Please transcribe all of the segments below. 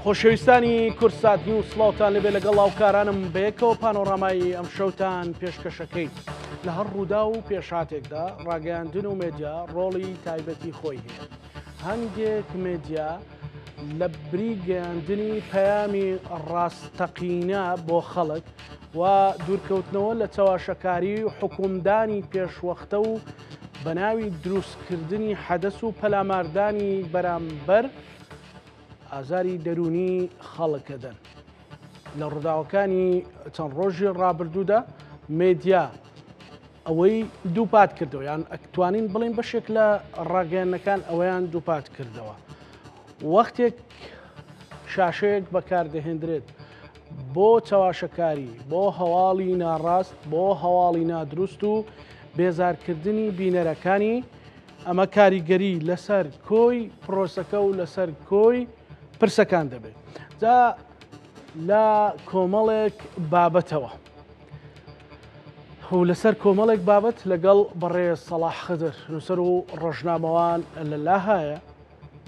خۆشەویستانی کورسات نیوز سڵاوتان لەبێ لەگەڵ هاوکارانم بەیەکەوە پانۆڕامایی ئەم شەوتان پێشکەشەکەی لە هەر ڕوودا و پێشاتێکدا ڕاگەیاندن و مێدیا ڕۆڵی تایبەتی خۆی هەیە. هەندێک مێدیا لە بری گەیاندنی پەیامی ڕاستەقینە بۆ خەڵک و دوورکەوتنەوە لە چاواشەکاری و حکومدانی پێشوەختە و بە ناوی دروستکردنی حەدەس و پەلاماردانی بەرامبەر ئازاری دەرونی خەڵکەدەن. لە ڕووداوەکانی چەند ڕۆژی ڕابردوودا مێدیا ئەوەی دووپات کردەوە، یان ئەتوانین بڵین بەشێک لە ڕاگەیاندنەکان ئەوەیان دووپات کردەوە. وەختێک شاشەیەک بەکاردەهێنرێت بۆ چاواشەکاری، بۆ هەواڵی ناڕاست، بۆ هەواڵی نادروست و بێزارکردنی بینەرەکانی، ئەمە کاریگەری لەسەر کۆی پرۆسەکە و لەسەر کۆی پرسەکان دەبێت. جا لە کۆمەڵێک بابەتەوە و لەسەر کۆمەڵێک بابەت لەگەڵ بەڕێز سەڵاح خدر نووسەر و ڕۆژنامەوان لەلا هەیە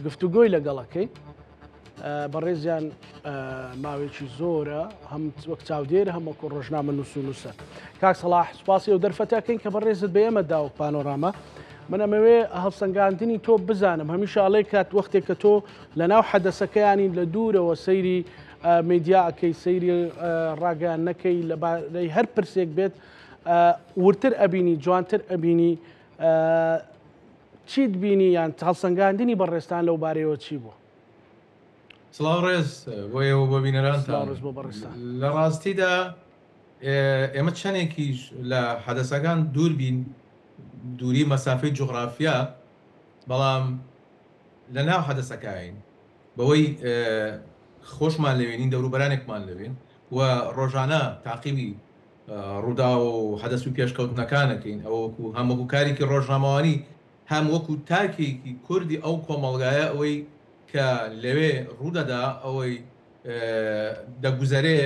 گفتوگۆی لەگەڵەکەی. بەڕێزیان ماوێکی زۆرە، هەم وەک چاودێر هەم وەکو ڕۆژنامە نووس و نووسە. کاک سەڵاح سوپاسی و دەرفەتەکەین کە بەڕێزت بە ئێمە داوە پانۆڕامە. من ئەمەوێ هەڵسەنگاندنی تۆ بزانم، هەمیشە ئەڵێ کات وەختێک کە تۆ لە ناو حەدەسەکەیانی لە دوورەوە سەیری میدیاکەی، سەیری ڕاگەیاندنەکەی لەبارەی هەر پرسێک بێت ورتر ئەبینی، جوانتر ئەبینی، چیت بینی یان هەڵسەنگاندنی بەڕێستان لەو بارەیەوە چی بوو؟ سڵاو ڕێز بۆیەوە بۆ بینەرانتان. لە ڕاستیدا ئێمە چەندێکیش لە حەدەسەکان دوور بین، دووری مەسافەی جوغرافیا، بەڵام لە ناو حەدەسەکەین بەوەی خۆشمان لەوێنین، دەوروبەرانێکمان لەوێن و ڕۆژانە تاقیبی ڕوودا و حەدەس و پێشکەوتنەکانەکەین. ئەوە هەم وەکو کارێکی ڕۆژنامەوانی، هەم وەکو تاکێکی کوردی ئەو کۆمەڵگایە ئەوەی کە لەوێ ڕوودەدا، ئەوەی دەگوزەرێ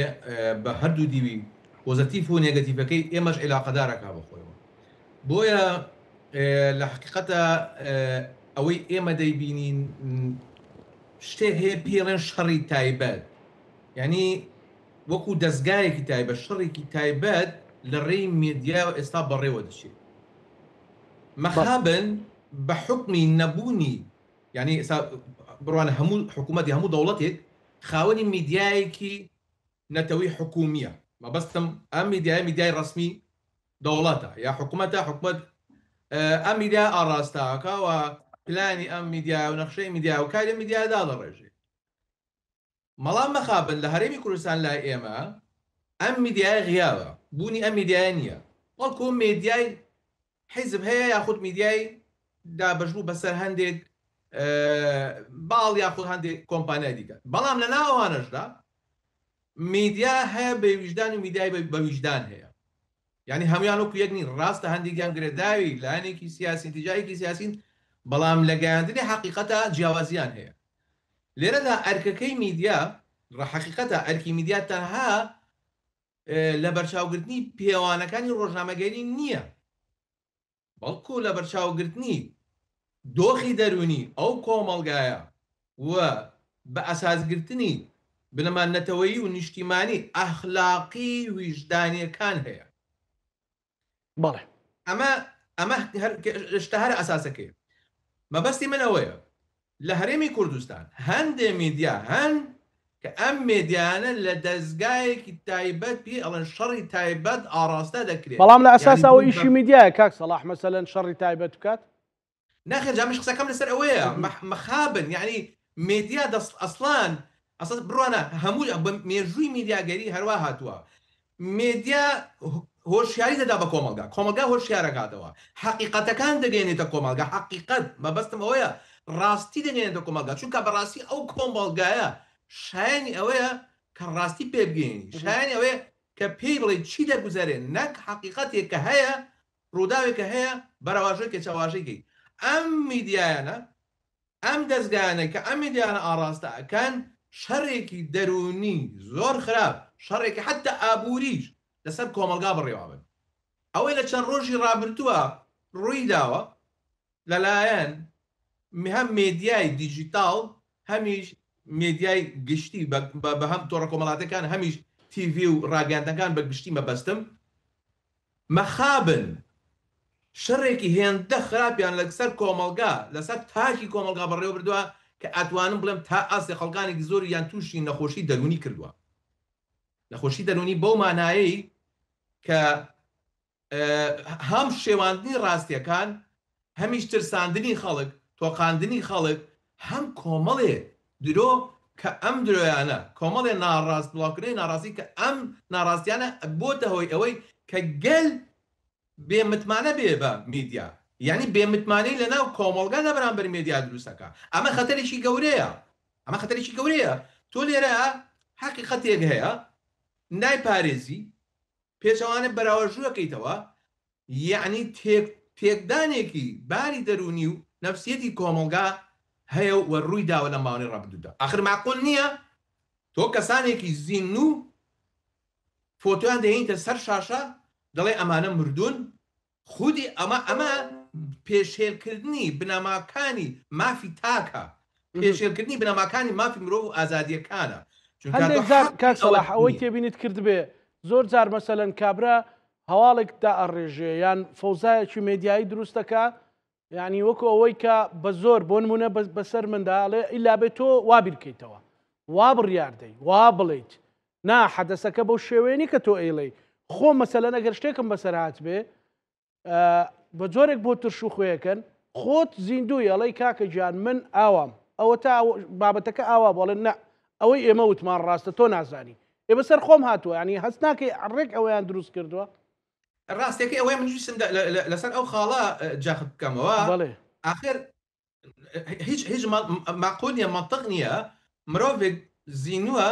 بە هەردوو دیوی پۆزەتیف و نێگەتیڤەکەی ئێمەش عیلاقەدارەکا بەخۆیەوە. بۆیە لە حقیقەتە ئەوەی ئێمە دەیبینین شتێک هەیە پێڵێن شەڕی تایبەت، یعنی وەکو دەستگایەکی تایبەت، شەڕێکی تایبەت لە ڕێی میدیا و ئێستا بەڕێوە دەچێت. مەخابن بە حکمی نەبوونی، یعنی ئێستا بڕوانە هەموو حکوومەتی هەموو دەوڵەتێک خاوەنی میدیایەکی نەتەوەی حکومیە. مەبەستم ئەم میدیای ڕسمی دەوڵەتە یا حکوومەتە، حکوومەت ئەم میدیا ئاڕاستاکە و پلانی ئەم میدیا و نەخشەی میدیا و کاری میدیادا دەڕێژێ. مەڵام مەخابن لە هەرێمی کوردستان لای ئێمە ئەم میدیای غیاوە، بوونی ئەم میدیای نییە، بەڵکو میدیای حیزب هەیە یاخود میدیای دابەشبوو بەسەر هەندێک باڵ یاخود هەندێک کۆمپانیای دیکە. بەڵام لە ناوانشدا میدیا هەیە بە ویژدان و میدیای بە ویژدان هەیە، یعنی هەمویان وەکو یەک نین. ڕاستە هەندێکیان گرێداوی لایەنێکی سیاسی، تیجایەکی سیاسین، بەڵام لە گەیاندنی حقیقەتە جیاوازیان هەیە. لێرەدا ئەرکەکەی میدیا، حقیقەتە ئەرکی میدیا تەنها لە بەرچاوگرتنی پێوانەکانی ڕۆژنامەگەری نییە، بەڵکو لە بەرچاوگرتنی دۆخی دەرونی ئەو کۆمەڵگایە و بە ئەساسگرتنی بنەمانەتەوەیی و نیشتیمانی ئەخلاقی ویژدانیەکان هەیە. بەڵێ ئەمە شتە هەر ئەساسەکەی. مەبەستی من ئەوەیە لە هەرێمی کوردستان هەندێک میدیا هەن کە ئەم میدیانە لە دەستگایەکی تایبەت پێ ئەڵێن شەڕی تایبەت ئاڕاستە دەکرێت. بەڵام لە ئەساسەوە ئیشی میدیایە کاک سەڵاح مەسەلەن شەڕی تایبەت بکات؟ ناخێر جامش قسەکەم لەسەر ئەوەیە مەخابن، یعنی میدیا ئەسڵان بڕوانە هەموو مێژووی میدیاگەری هەروە هاتووە. میدیا هۆشیاری دەدا بە کۆمەلگا، کۆمەلگا هۆشیارەکاتەوە، حقیقەتەکان دەگەێنێتە کۆمەلگا. حقیقەت مەبەستم ئەوەیە ڕاستی دەگەێنێتە کۆمەلگا، چونکە بەڕاستی ئەو کۆمەلگایە شایانی ئەوەیە کە ڕاستی پێ بگەێنی، شایانی ئەوەیە کە پێی بڵێ چی دەگوزارێن، نەک حقیقەتێک کە هەیە، ڕووداوێکە هەیە بەرەواژەیەکە چاواژەیەکی. ئەم میدیایانە، ئەم دەستگایانە کە ئەم میدیانە ئاڕاستە ئەکەن شەڕێکی دەرونی زۆر خراپ، شەڕێکی حتى ئابووریش لەسەر کۆمەلگا بڕێوا بن. ئەوەی لە چەند ڕۆژی ڕابردووە ڕووی داوە لەلایەن هەم میدیای دیجیتال، هەمیش مێدیای گشتی بە هەم تۆڕە کۆمەڵاتەکان هەمیش تیڤ و ڕاگەاندنەکان بە گشتی مەبەستم مەخابن شەڕێکی هێندە خراپیان لەسەر کۆمەلگا لەسەر تاکی کۆمەلگا بەڕێوە بردووە کە ئەتوانم بڵێم تا ئاستی خەڵکانێکی زۆر یان تووشی نەخۆشی دەرونی کردووە نەخۆشی دەرونی بەو مانایی کە هەم شێواندنی ڕاستیەکان هەمیش ترساندنی خەڵک تۆقااندنی خەڵک هەم کۆمەڵێ درۆ کە ئەم درۆیانە کۆمەڵێ ناڕاست بڵاوکردنی ناڕاستی کە ئەم ناڕاستیانە بۆتە هۆی ئەوەی کە گەل بێمتمانە بێ بە میدیا یعنی بێمتمانەی لەناو کۆمەڵگا لە بەرامبەر مێدیا دروستەکە ئەمە خەتەرێکی گەورەیە ئەمە خەتەرێکی گەورەیە تۆ لێرە حەقیقەتێک هەیە نایپارێزی پێچەوانە بەراوەژووەکەیتەوە یعنی تێکدانێکی باری دەرونی و نەفسیەتی کۆمەڵگا هەیە و ڕووی داوە لە ماوەی ڕابردوودا ئاخر معقول نییە تۆ کەسانێکی زین و فۆتۆیان دەهێنیتە سەر شاشە دەڵێ ئەمانە مردوون خودی ئەمە پێشێلکردنی بنەماکانی مافی تاکە پێشێلکردنی بنەماکانی مافی مرۆڤ و ئازادیەکانە کاک سەلاح ئەوەی تێبینیت کردبێ زۆر جار مەسەلەن کابرا هەواڵێک دا ئەڕێژێ یان فەوزایەکی مێدیایی دروستەکە یعنی وەکو ئەوەی کە بە زۆر بۆ نمونە بەسەر منداڵێ ئیلا بێت تۆ وابیر بکەیتەوە وا بڕیاردەی وا بڵیت نا حەدەسەکە بەو شێوێنی کە تۆ ئەیڵێی خۆ مەسەلەن ئەگەر شتێکم بەسەر هات بێ بە جۆرێک بۆ ترش و خوێەکەن خۆت زیندوی ئەڵەی کاکە گیان من ئاوام ئەوە تا بابەتەکە ئاوا بڵێن نە ئەوەی ئێمە وتمان ڕاستە تۆ نازانی ئێ بەسەر خۆم هاتووە ینی هەست ناکەی ڕێک ئەوەیان دروست کردووە ڕاستێکی ئەوەی منویستم لەسەر ئەو خاڵە جاخت بکەمەوە ئاخر هیچ معقول نیە منطق نییە مرۆڤێک زینووە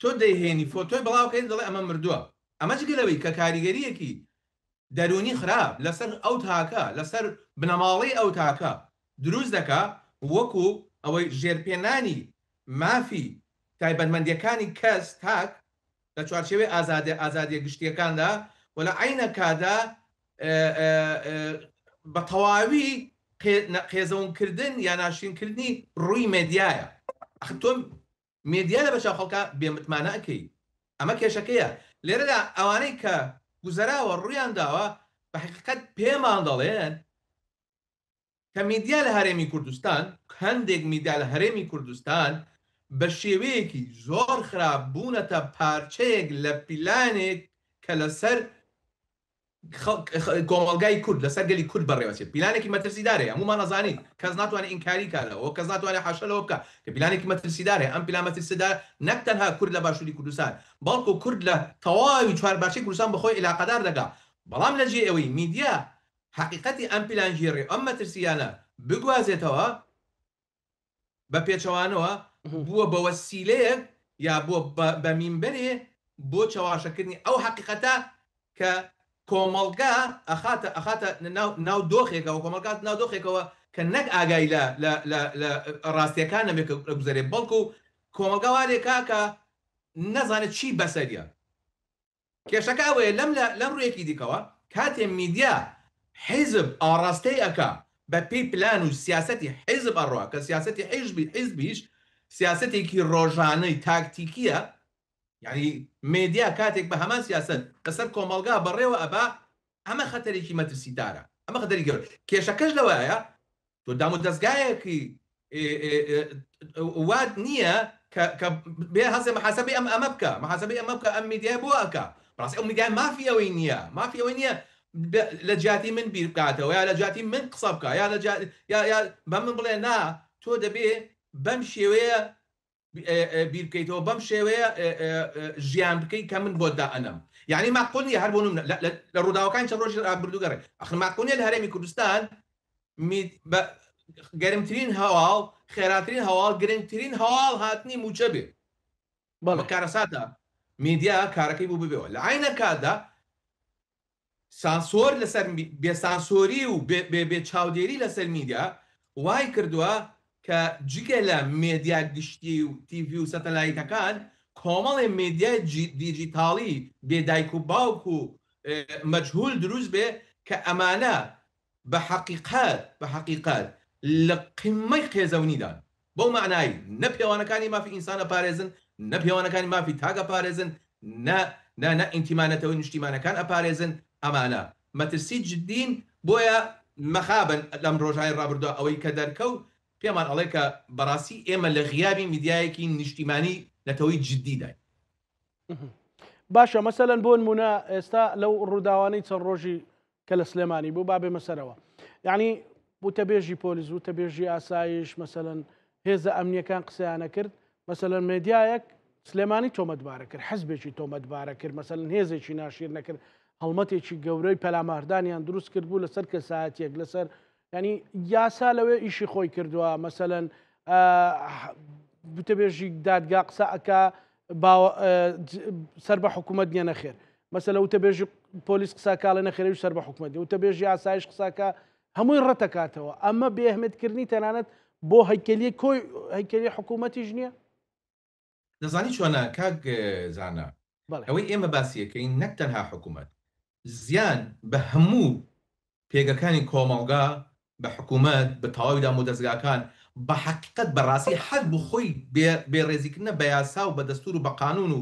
تۆ دەیهێنی فۆتۆی بڵاوکەیت دەڵێ ئەمە مردووە ئەمە جگەلەوەی کە کاریگەریەکی دەرونی خراپ لەسەر ئەو تاکە لەسەر بنەماڵی ئەو تاکە دروست دەکا وەکو ئەوەی ژێرپێنانی مافی تایبەتمەندیەکانی کەس تاک لە چوارچێوەی ئازادیە گشتیەکاندا و لە عینە کادا بە تەواوی قێزەونکردن یا ناشرینکردنی ڕووی مێدیایە تۆ مێدیا لە بەچاو خەڵکە بێمتمانە ئەەکەی ئەمە کێشەکەیە لێرەدا ئەوانەی کە گوزەراوە ڕوویان داوە بە حقیقەت پێمان دەڵێن کە میدیا لە هەرێمی کوردستان هەندێک میدیا لە هەرێمی کوردستان بە شێوەیەکی زۆر خراپ بوونەتە پارچەیەک لە پیلانێک کە لەسەر کۆمەڵگای کورد لەسەر گەلی کورد بەڕێوەچێت پیلانێکی مەترسیدارەیە هەمومان نەزانین کەس ناتوانێت ئینکاری کارەوە کەس ناتوانێت حاشەلەوە بکە کە پیلانێکی مەترسیدارەیە ئەم پیلان مەترسیدار نەک تەنها کورد لە باشووری کوردستان بەڵکو کورد لە تەواوی چوارباشی کوردستان بەخۆی علاقەدار دەکا بەڵام لەجێ ئەوەی میدیا حقیقەتی ئەم پیلانگیێڕێ ئەم مەترسیانە بگوازێتەوە بە پێچەوانەوە بووە بە وەسیلەیەک یا بووە بە مینبەرێ بۆ چاواشەکردنی ئەو حقیقەتە کە کۆمەڵگا ئەخاتە ناو دۆخێکەوە کۆمەڵگات ناو دۆخێکەوە کە نەک ئاگای لە ڕاستیەکان نەبێت گوزارێت بەڵکو کۆمەڵگا وارێکا کە نەزانێت چی بەسەریە کێشەکە ئەوەیە لەم ڕوویەکی دیکەوە کاتێ میدیا حیزب ئاڕاستەی ئەکا بە پێی پلان و سیاسەتی حیزب ئەڕوا کە سیاسەتی حیزبیش سیاسەتێکی ڕۆژانەی تاکتیکیە یعنی میدیا کاتێک بە هەمان سیاست لەسەر کۆمەڵگا بەڕێوە ئەبا ئەمە خەتەرێکی مەترسیدارە ئەمە خەتەری گەورە کێشەکەش لەوەیە تۆ دام و دەستگایەکی واد نییە کە بێ هەزێ مەحاسەبەی ئەمە بکە مەحاسەبەی ئەمە بکە ئەم میدیای بۆ ئەکا ڕاستی ئەو میدیای مافی ئەوەی نییە مافی ئەوەی نییە لە جاتی من بیر بکاتەوە یا لە جاتی من قسە بکە یا بە من بڵێ نا تۆ دەبێ بەم شێوەیە بیر بکەیتەوە بەم شێوەیە ژیان بکەیت کە من بۆ دائەنم یعنی معقول نیە هەر بۆ نمونە لە ڕووداوەکانی چەند ڕۆژی ڕابردووگەڕێ ئەخر معقول نیە لە هەرێمی کوردستان گەرمترین هەواڵ خێراترین هەواڵ گرنگترین هەواڵ هاتنی موچە بێ بە کارەساتە میدیا کارەکەی بوو ببێەوە لە عینە کاتدا سانسۆر لەسەر بێسانسۆری و بێ چاودێری لەسەر میدیا وای کردووە کە جگە لە میدیا گشتی و تیڤ و سەتەلایتەکان کۆمەڵی میدیای دیجیتاڵی بێدایک و باوک و مەجهول دروست بێ کە ئەمانە بە حەقیقەت لە قیمەی قێزەونیدان بۆ معنای نە پێوانەکانی مافی ئینسانە پارێزن، نە پێوانەکانی مافی تاگە پارێزن، نە ئینتیمانەتەوەی نیشتیمانەکان ئەپارێزن. ئەمانە مەترسی جدین، بۆیە مەخابن لەم ڕۆژهای ڕابردووە ئەوەی کە دەرکەوت پێمان ئەڵێ کە بەڕاستی ئێمە لە غیابی میدیایەکی نیشتیمانی نەتەوەی جددیدای. باشە مەسەلەن بۆ نمونە ئێستا لەو ڕووداوانەی چەند ڕۆژی کە لە سلێمانی بوو با بێمە سەرەوە، یعنی وتەبێژی پۆلیس و تەبێژی ئاسایش مەسەلەن هێزە ئەمنیەکان قسەیانە کرد، مەسەلەن مێدیایەک سلێمانی تۆمەتبارە کرد، حەزبێکی تۆمەتبارە کرد، مەسەلەن هێزێکی ناشیر نەکرد، هەڵمەتێکی گەورەی پەلاماردانیان دروست کرد بوو لەسەر کەسایەتێک لەسەر ینی یاسا لەوێ ئیشی خۆی کردووە، مەسەلەن وتەبێژی دادگا قسە ئەکا سەر بە حکوومەت نیە نەخێر، مەسەلە وتەبێژی پۆلیس قساکاڵە نەخێرەوی سەر بە حکوومەت، وتەبێژی ئاسایش قساکە هەمووی ڕەتەکاتەوە. ئەمە بێئەهمیەتکردنی تەنانەت بۆ هەیکەلی حکوومەتیش نییە؟ دەزانی چۆنە کاک زانە ئەوەی ئێمە باسیەکەین نەک تەنها حکوومەت، زیان بە هەموو پێگەکانی کۆمەڵگا، بە حکوومەت، بە تەواوی دام و دەستگاکان بە حقیقت بەڕاستی حەز بۆ خۆی بێڕێزیکردنە بە یاسا و بە دەستور و بە قانون و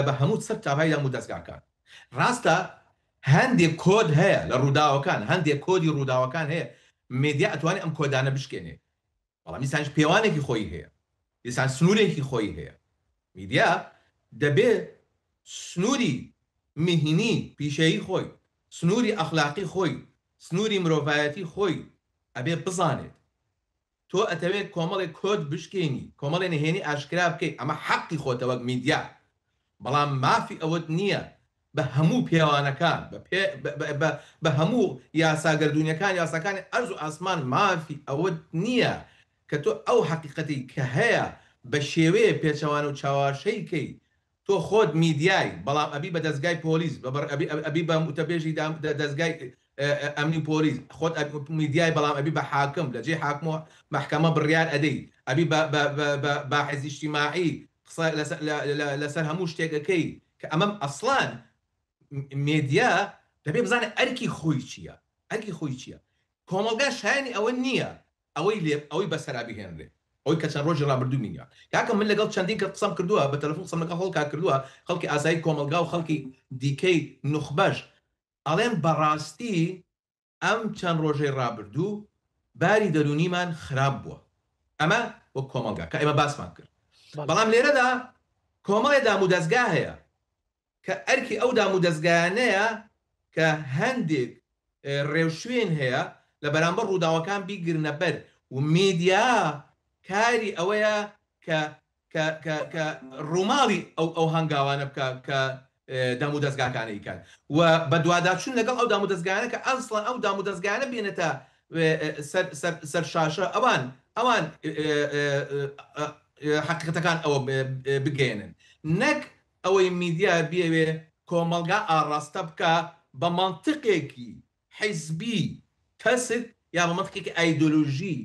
بە هەموو سەر تاڤای دام و دەستگاکان. ڕاستە هەندێک کۆد هەیە لە ڕووداوەکان، هەندێک کۆدی ڕووداوەکان هەیە مێدیا ئەتوانێت ئەم کۆدانە بشکێنێ، بەڵام دیسانش پێوانێکی خۆی هەیە، دیسان سنوورێکی خۆی هەیە. میدیا دەبێت سنووری میهنی پیشەیی خۆی، سنووری ئەخلاقی خۆی، سنووری مرۆڤایەتی خۆی ئەبێ بزانێت. تۆ ئەتەوێت کۆمەڵێک کۆد بشکێنی، کۆمەڵێ نهێنی ئاشکرا بکەیت، ئەمە حەقی خۆتەوە میدیا، بەڵام مافی ئەوەت نییە بە هەموو پێوانەکان بە هەموو یاساگەردونیەکان یاساکانی ئەرز و ئاسمان مافی ئەوەت نییە کە تۆ ئەو حقیقەتی کە هەیە بە شێوەیە پێچەوان و چاواشەیکەی تۆ خۆت میدیای، بەڵام ئەبی بە دەستگای پۆلیس، ئەبی بە وتەبێژی دەستگای ئەمنی پۆلیس، خۆت میدیای بەڵام ئەبی بە حاکم لە جێ حاکمەوە مەحکەمە بڕیار ئەدەی، ئەبی بە حیزی اجتیماعی قسە لەسەر هەموو شتێکەکەی کە ئەمەم ئەسڵان مێدیا دەبێ بزانێت ئەرکی خۆی چییە، ئەرکی خۆی چییە. کۆمەڵگا شایانی ئەوە نییە ئەوەی بەسەرابی هێنرێ، ئەوەی کە چەند ڕۆژی ڕابردوو مینیا. کاکە من لەگەڵ چەندین کە قسەم کردووە بە تەلەفۆن قسەم لەگەڵ خەڵکا کردووە، خەڵکی ئاسایی کۆمەڵگا و خەڵکی دیکەی نوخبەش ئەڵێن بەڕاستی ئەم چەند ڕۆژەی ڕابردوو باری دەرونیمان خراپ بووە. ئەمە وەک کۆمەڵگا کە ئێمە باسمان کرد، بەڵام لێرەدا کۆمەڵێ دام و دەستگا هەیە کە ئەرکی ئەو دام و دەستگایانەیە کە هەندێک ڕێوشوێن هەیە لە بەرامبەر ڕووداوەکان بیگرنە بەر و میدیا کاری ئەوەیە کە ڕووماڵی ئەو هەنگاوانە بکە کە دام و دەستگاکانەی کات و بە دوواداچوون لەگەڵ ئەو دام و دەستگانە کە ئەسڵەن ئەو دام و دەستگانە بێنێتە سەر شاشە ئەوان حقیقەتەکان ئەوە بگەێنن، نەک ئەوەی میدیا بێوێ کۆمەڵگا ئاڕاستە بکە بە مانتقێکی حیزبی کەسک یا بە مانتقێکی ئایدۆلۆژی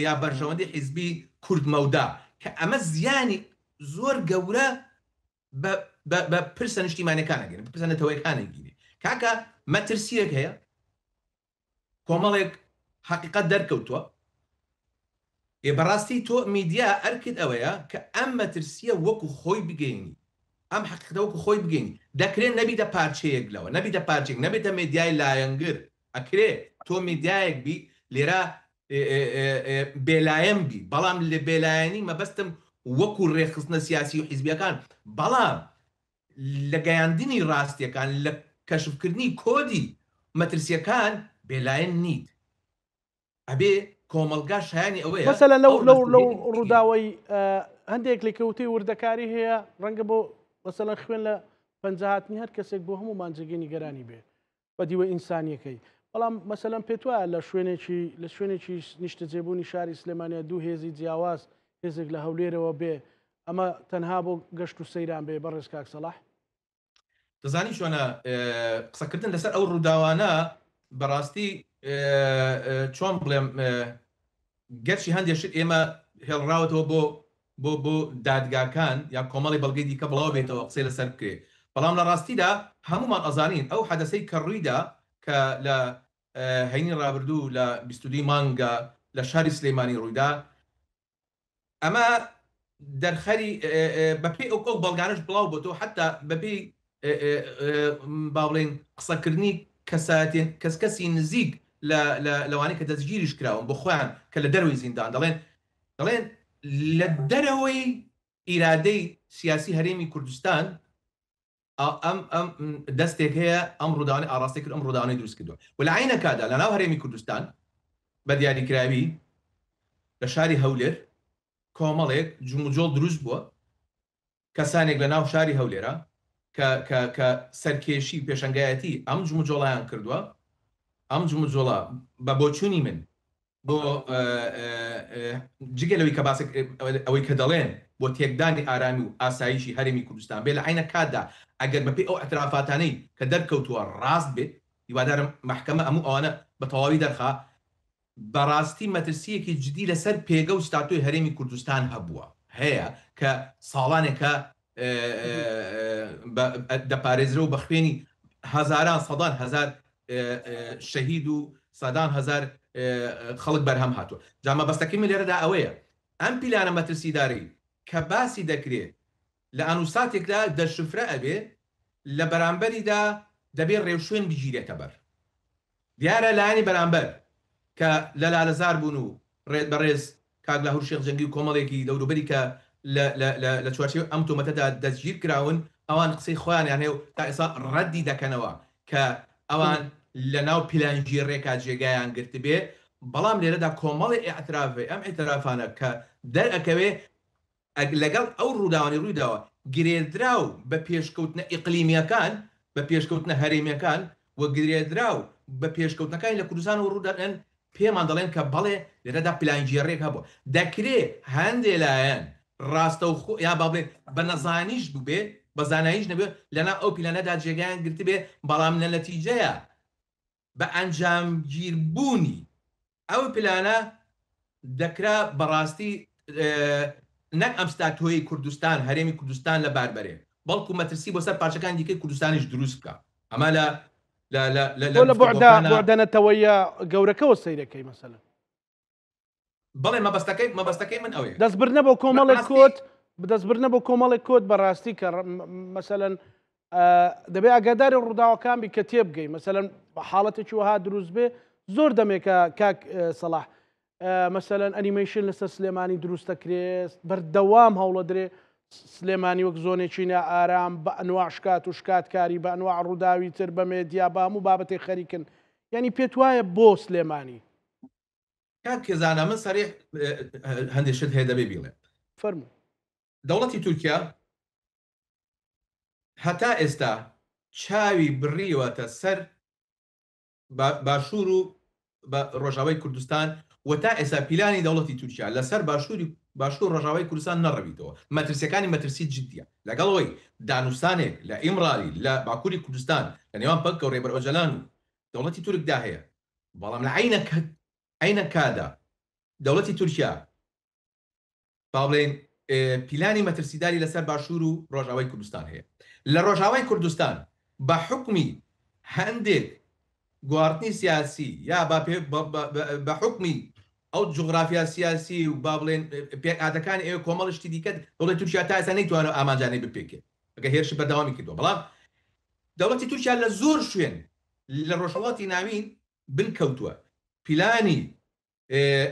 یا بەرژەوەندی حیزبی کورد مەودا کە ئەمە زیانی زۆر گەورە بە پرسە نیشتیمانیەکانەگەێنێ، پرسە نەتەوەیەکانەگیرێ. کاکە مەترسیەک هەیە، کۆمەڵێک حقیقەت دەرکەوتووە، بەڕاستی تۆ میدیا ئەرکت ئەوەیە کە ئەم مەترسیە وەکو خۆی بگەینی، ئەم حقیقەتە وەکو خۆی بگەینی. دەکرێت نەبیتە پارچەیەک لەوە، نەبیتە پارچێک، نەبێتە میدیای لایەنگر، ئەکرێ تۆ میدیایەک بی لێرە بێلایەن بی، بەڵام لە بێلایەنی مەبەستم وەکو ڕێخستنە سیاسی و حیزبیەکان، بەڵام لە گەیاندنی ڕاستیەکان لە کەشفکردنی کۆدی مەترسیەکان بێلایەن نیت. ئەبێ کۆمەڵگا شایانی ئەوەیە مەسەلەن لەو ڕووداوەی هەندێک لێکەوتەی وردەکاری هەیە، ڕەنگە بۆ مەسەلەن خوێن لە پەنجەهاتنی هەر کەسێک بۆ هەموو مانجێگەنی گەرانی بێ بە دیوە ئینسانیەکەی، بەڵام مەسەلەن پێت وایە لە شوێنێکی نیشتە جێبوونی شاری سلێمانیا دوو هێزی جیاواز هێزێک لە هەولێرەوە بێ، ئەمە تەنها بۆ گەشت و سەیران بێ بەڕێز کاک سەلاح؟ دەزانی چۆنە قسەکردن لەسەر ئەو ڕووداوانە بەڕاستی چۆن بڵێم گەرچی هەندێک شت ئێمە هێڵراوەتەوە بۆ دادگاکان یا کۆمەڵی بەڵگەی دیکە بڵاو بێتەوە قسەی لەسەر بکرێ، بەڵام لە ڕاستیدا هەمومان ئەزانین ئەو حەدەسەی کە ڕوویدا کە لە هەینی ڕابردوو لە 22 مانگە لە شاری سلێمانی ڕوویدا ئەمە دەرخەری بەپێی ئەو بەڵگانش بڵاو بۆ تۆ حتا بەپێی با بڵێن قسەکردنی کەسی نزیک لەوانەیە کە دەستگیریش کراون بۆ خۆیان کە لە دەروی زیندان دەڵێن لە دەرەوەی ئیرادەی سیاسی هەرێمی کوردستان ئەم دەستێک هەیە ئەم ڕووداوانەی ئاڕاستی کرد ئەم ڕووداوانەی دروست کردووە و لە عینەکەدا لە ناو هەرێمی کوردستان بە دیاریکراوی لە شاری هەولێر کۆمەڵێک جومجۆڵ دروست بووە کەسانێک لە ناو شاری هەولێرە کە سەرکێشی پێشەنگایەتی ئەم جومجۆڵیان کردووە ئەم جومجۆڵە بە بۆچوونی من بۆ جگەلەوەی کە باسێک ئەوەی کە دەڵێن بۆ تێکدانی ئارامی و ئاسایشی هەرێمی کوردستان بێ لە عینە کاتدا ئەگەر بەپێی ئەو ئەترافاتانەی کە دەرکەوتووە ڕاست بێت هیوادارم محکەمە ئەموو ئەوانە بە تەواوی دەرخا بەڕاستی مەترسیەکی جدی لەسەر پێگە و ستاتۆی هەرێمی کوردستان هەبووە هەیە کە ساڵانێکە دەپارێزرە و بە خوێنی هەزاران سەدان هەزار شەهید و سەدان هەزار خەڵک بەرهەم هاتووە جامە بەستەکەی من لێرەدا ئەوەیە ئەم پیلانە مەترسیداری کە باسی دەکرێت لە ئەنووساتێکدا دەشفرە ئەبێ لە بەرامبەریدا دەبێت ڕێوشوێن بگیرێتە بەر دیارە لایانی بەرامبەر کە لە لالەزار بوون و ڕێت بەڕێز کاک لە هەور شێخ جەنگی و کۆمەڵێکی دەوروبەری کە لە چوارچێوە ئەم تۆمەتەدا دەستگیر کراون ئەوان قسەی خۆیانیان هەیە و تا ئێستا ڕەدی دەکەنەوە کە ئەوان لە ناو پیلانگیرێکا جێگایان گرت بێ بەڵام لێرەدا کۆمەڵی ئێعترافێ ئەم ئێعترافانە کە دەرئەکەوێ لەگەڵ ئەو ڕووداوانی ڕوویداوە گرێدراو بە پێشکەوتنە ئیقلیمیەکان بە پێشکەوتنە هەرێمیەکان و گرێدراو بە پێشکەوتنەکانی لە کوردستان و ڕووداەن پێمان دەڵێن کە بەڵێ لێرەدا پلانگیێڕێک هەبوو دەکرێت هەندێ لایەن ڕاستە و یا باڵێ بە نەزانیش بووبێ بە زاناییش نەبێت لەنا ئەو پیلانەدا جێگایان گرت بێ بەڵام لە نەتیجەیە بە ئەنجامگیربوونی ئەو پلانە دەکرا بەڕاستی نەک ئەم ستاتۆی کوردستان هەرێمی کوردستان لە باربەرێ بەڵکو مەترسی بۆ سەر پارچەکان دیکەی کوردستانیش دروست بکە ئەمە لە بۆدانەتەوەیە گەورەکەەوە سەیرەکەی مەسەلەن بەڵێ مەبەستەکەی من ئەوەیە دەستبرنە بۆ کۆمەڵێک کۆت بدەستبرنە بۆ کۆمەڵێک کۆت بەڕاستی کە مەسەلەن دەبێ ئاگاداری ڕووداوەکان بی کە تێبگەی مەسەلەن حاڵەتێکی وەها دروست بێ زۆر دەمێکە کاک سەلاح مەسەلەن ئەنیمەیشن لەسەر سلێمانی دروستەکرێت بەردەوام هەوڵە درێ سلێمانی وەک زۆنێکی ئارام بە ئەنواع شکات و شکاتکاری بە ئەنواع ڕووداوی تر بە مێدیا بە هەموو بابەتێک خەریکن یعنی پێت وایە بۆ سلێمانی کاک کێزانە من سەریح هەندێک شت هەیە دەبێ بیڵێ فەرموو دەوڵەتی تورکیا هەتا ئێستا چاوی بڕیوەتە سەر باشوور و بە ڕۆژاوای کوردستان و تا ئێستا پیلانی دەوڵەتی تورکیا لەسەر باشوور ڕۆژاوای کوردستان نەڕەویتەوە مەترسیەکانی مەترسی جددیە لەگەڵەوەی دانوستانێک لە ئیمڕاری لە باکووری کوردستان لە نێوان پەکە و ڕێبەر ئۆجەلان و دەوڵەتی تورکدا هەیە بەڵام لە عینەکادا دەوڵەتی تورکیا با بڵێن پیلانی مەترسیداری لەسەر باشوور و ڕۆژاوای کوردستان هەیە لە ڕۆژاوای کوردستان بە حکمی هەندێک گواردنی سیاسی یا بە حکمی ئەو جغرافیا سیاسی و با بڵێن پێکاتەکانی ئێوە کۆمەڵشتی دیکە دەوڵەتی تورکیا تا ئێستا نەیتوانێت ئامانجانەی بپێکێت ئەگە هێرشی بەردەوامی کردووە بەڵام دەوڵەتی تورکیا لە زۆر شوێن لە ڕۆژهەڵاتی ناوین بنکەوتووە پیلانی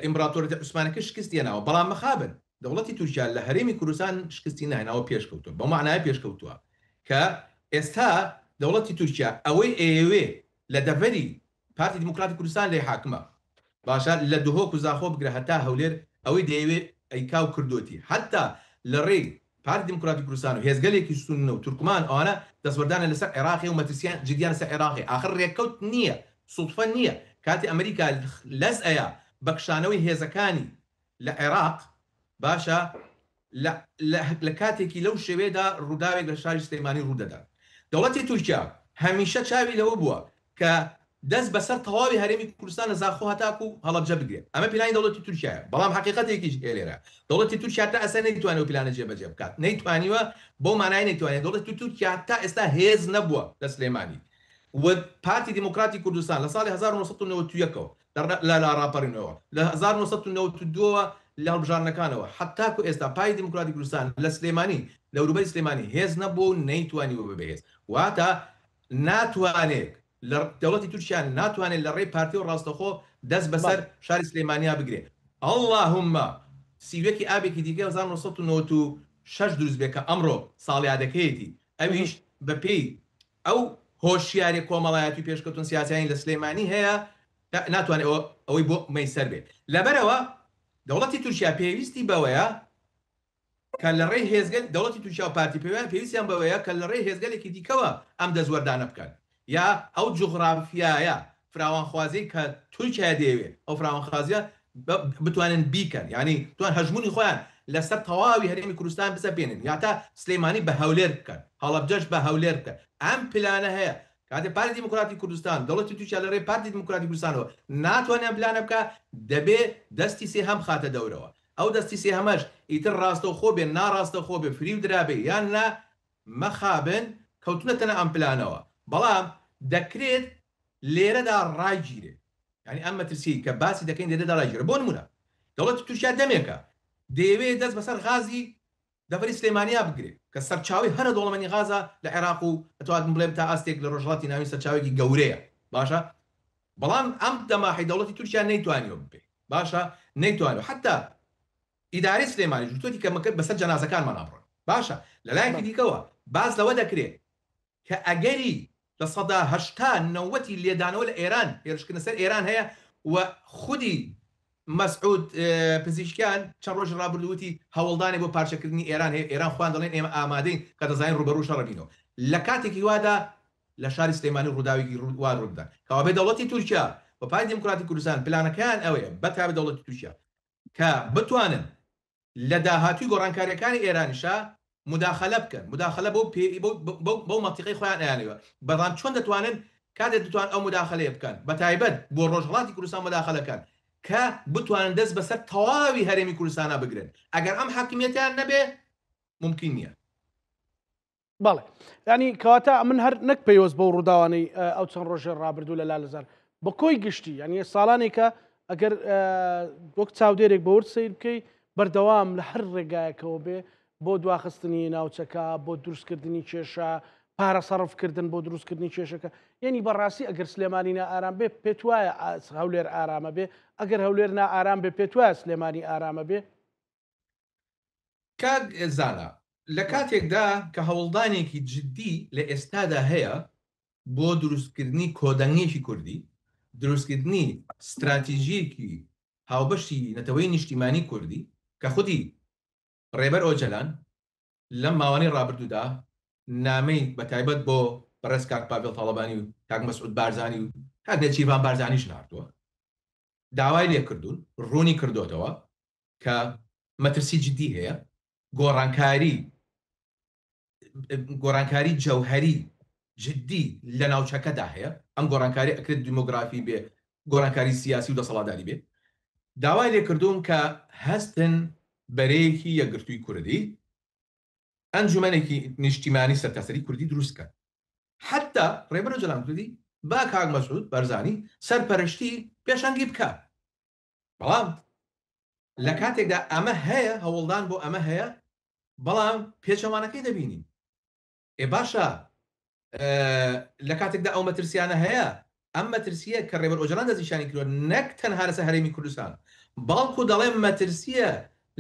ئیمپراتۆریەتە عوسمانیەکە شکستی هێناوە بەڵام مەخابن دەوڵەتی تورکیا لە هەرێمی کوردستان شکستی نهێناوە پێشکەوتووە بە معنای پێشکەوتووە کە ئێستا دەوڵەتی تورکیا ئەوەی ئێوێ لە دەڤەری پارتی دیموکراتی کوردستان لێ حاکمە باشە لە دهۆک و زاخۆ بگرە هەتا هەولێر ئەوەی دەیەوێ ئەیکا و کردوەتی حتا لە ڕێی پارتی دیموکراتی کوردستان و هێزگەلێکی سونە و تورکمان ئەوانە دەستبەردانە لەسەر عێراقی و مەترسیان جدیان لەسەر عێراقی آخر ڕێککەوت نییە سوڵفە نییە کاتی ئەمریکا لەس ئەیە بەکشانەوەی هێزەکانی لە عێراق باشە لە کاتێکی لەو شێوێدا ڕووداوێک لە شاری سلێمانی ڕوودەدا دەوڵەتی تورکیا هەمیشە چاوی لەوە بووە کە دەست بەسەر تەواوی هەرێمی کوردستان لە زاخۆ هەتاکو و هەڵەبجە بگرێت ئەمە پلانی دەوڵەتی تورکیایە بەڵام حقیقەتێکیش لێرە دەوڵەتی تورکیا تا ئەستا نەیتوانێت پلانە جێبەجێ بکات نەیتوانیوە بۆ مانای نەیتوانێت دەوڵەتی تورکیا تا ئێستا هێز نەبووە لە سلێمانی و پارتی دیموکراتی کوردستان لە ساڵی 1991 لە لاڕاپەڕینەوە لە 1992 لە هەڵبژارنەکانەوە حتاکو ئێستا پای دیموکراتی کوردستان لە سلێمانی لە وروبەری سلێمانی هێز نەبوو و نەیتوانی بۆ بەهێز واتە ناتوانێت لە دەوڵەتی تورکیان ناتوانێت لە ڕێی پارتی و ڕاستەخۆ دەست بەسەر شاری سلێمانیا بگرێت ئەڵڵاهوممە سیوەکی ئابێکی دیکە 1996 دروست بێت کە ئەمڕۆ ساڵیادەکەیەتی ئەویش بە پێی ئەو هۆشیاری کۆمەڵایەتی پێشکەوتن سیاسیانی لە سلێمانی هەیە ناتوانێت ئەوەی بۆ مەیسەر بێت لەبەرەوە دەوڵەتی تورکیا پێویستی بەوەیە کە لە ڕێی هێزگەل دەوڵەتی تورکیا و پارتی پەیوەند پێویستیان بەوەیە کە لە ڕێی هێزگەلێکی دیکەوە ئەم دەزوەردانە بکەن یا ئەو جوغرافیایە فراوانخوازی کە تورکیا دەیەوێت ئەو فراوانخوازیە بتوانن بیکەن یعنی توان هەژمونی خۆیان لەسەر تەواوی هەرێمی کوردستان بسەپێنن یا تا سلێمانی بە هەولێر بکەن هەڵەبجەش بە هەولێر بکەن ئەم پلانە هەیە کاتێ پارتی دیموکراتی کوردستان دەوڵەتی تورکیا لە ڕێی پارتی دیموکراتی کوردستانەوە ناتوانیان پلانە بکە دەبێ دەستی سێهەم خاتە دەورەوە ئەو دەستی سێهەمەش ئیتر ڕاستەوخۆ بێ ناڕاستەخۆ بێ فری و درابێ یان نا مەخابن کەوتونەتەنە ئەم پلانەوە بەڵام دەکرێت لێرەدا ڕایگیرێت یعنی ئەم مەترسی کە باسی دەکەین لێرەدا ڕایگیرێت بۆ نمونە دەوڵەتی تورکیا دەمێکە دەیەوێت دەست بەسەر غازی دەڤەری سلێمانیا بگرێت کە سەرچاوی هەرە دۆڵەمەنی غازە لە عێراق و دەتوانم بڵێم تا ئاستێک لە ڕۆژهەڵاتی ناوی سەرچاوێکی گەورەیە باشە بەڵام ئەم دەماحی دەوڵەتی تورکیا نەیتوانیەوە بێ باشە نەیتوانێت حتا ئیداری سلێمانی جوتۆتی کە مەکرد بەسەر جەنازەکانمان ئەبڕۆن باشە لەلایەنی دیکەوە باز لەوە دەکرێت کە ئەگەری لە سەدا هەشتا نەوەتی لێدانەوە لە ئێران هێرشکردنە سەر ئێران هەیە و خودی مەسعود پزیشکیان چەند ڕۆژ ڕابردووتی هەوڵدانی بۆ پارچەکردنی ئێران هەیە ئێران خوان دەڵێن ئێمە ئامادەین کە دەزانین ڕوبەڕوو شەڕەبینەوە لە کاتێکی وادا لە شاری سلێمانی ڕووداوێکی وا ڕوودان کەوا بێ دەوڵەتی تورکیا بە پای دیموکراتی کوردستان پلانەکەیان ئەوەیە بەتابێت دەوڵەتی تورکیا کە بتوانن لە داهاتووی گۆڕانکاریەکانی ئێرانیشا مداخلە بکەن مداخلە بەو مەنتیقەی خۆیان ئەیانەوە بەڵام چۆن دەتوانن کاتێک دەتوان ئەو مداخلەیە بکەن بە تایبەت بۆ ڕۆژهەڵاتی کوردستان مداخلەکەن کە بتوانن دەست بەسەر تەواوی هەرێمی کوردستانە بگرن ئەگەر ئەم حاکمیەتیان نەبێ ممکن نییە بەڵێ ینی کەواتە من هەر نەک پێیوەست بەو ڕووداوانەی ئەو چەند ڕۆژێ ڕابردوو لە لالەزار بە کۆی گشتی ینی ساڵانێکە ئەگەر وەک چاودێرێک بە ورد سیر بکەی بەردەوام لە هەر ڕێگایەکەوە بێ بۆ دواخستنی ناوچەکە بۆ دروستکردنی کێشە پارە سەرفکردن بۆ دروستکردنی کێشەکە یعنی بەڕاستی ئەگەر سلێمانی ئارام بێ پێت وایە هەولێر ئارامە بێ ئەگەر هەولێر ئارام بێ پێت وایە سلێمانی ئارامە بێ کاک زانە لە کاتێکدا کە هەوڵدانێکی جددی لە ئێستادا هەیە بۆ دروستکردنی کۆدەنگێکی کوردی دروستکردنی استراتیژیەکی هاوبەشی نەتەوەی نیشتیمانی کوردی کە خودی ڕێبەر ئۆجەلان لەم ماوانەی ڕابردوودا نامەی بە تایبەت بۆ بەڕێز کاک پاڤێڵ تاڵەبانی و کاک مەسعود بارزانی و کاک نێچیروان بارزانیش ناردووە داوای لێ کردوون ڕوونی کردوتەوە کە مەترسی جددی هەیە گۆڕانکاری جەوهەری جددی لە ناوچەکەدا هەیە ئەم گۆڕانکاری ئەکرێت دیمۆگرافی بێ گۆڕانکاری سیاسی و دەسەڵاتداری بێت داوای لێ کردوون کە هەستن بەرەیەکی یەکگرتووی کوردی ئەنجومەنێکی نیشتیمانی سەرتاسەری کوردی دروستکە حتا ڕێبەر ئۆجەلان کوردی با کاک مەسعود بارزانی سەرپەرشتی پێشەنگی بکە بەڵام لە کاتێکدا ئەمە هەیە هەوڵدان بۆ ئەمە هەیە بەڵام پێچەوانەکەی دەبینین باشە لە کاتێکدا ئەو مەترسیانە هەیە ئەم مەترسیە کە ڕێبەر ئۆجەلان دەستنیشانی کردووە نەک تەنها لەسەر هەرێمی کوردستان بەڵکو دەڵێن مەترسیە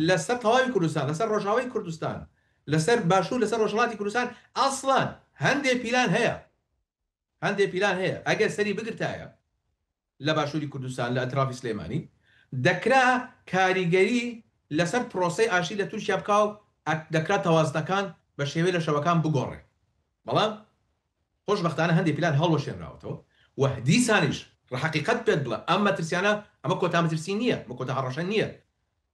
لەسەر تەواوی کوردستان لەسەر ڕۆژاوای کوردستان لەسەر باشوور لەسەر ڕۆژهەڵاتی کوردستان ئەسڵان هەندێک پیلان هەیە ئەگەر سەری بگرتایە لە باشووری کوردستان لە ئەترافی سلێمانی دەکرا کاریگەری لەسەر پرۆسەی ئاشتی لە تورکیا بکا و دەکرا تەوازنەکان بە شێوەی لە شەوەکان بگۆڕێ بەڵام خۆشبەختانە هەندێک پیلان هەڵوەشێنراوەتەوە و دیسانیش ڕحقیقەت پێت بڵێ ئەم مەترسیانە ئەمە کۆتا مەترسی نییە مە کۆتا هەڕەشە نییە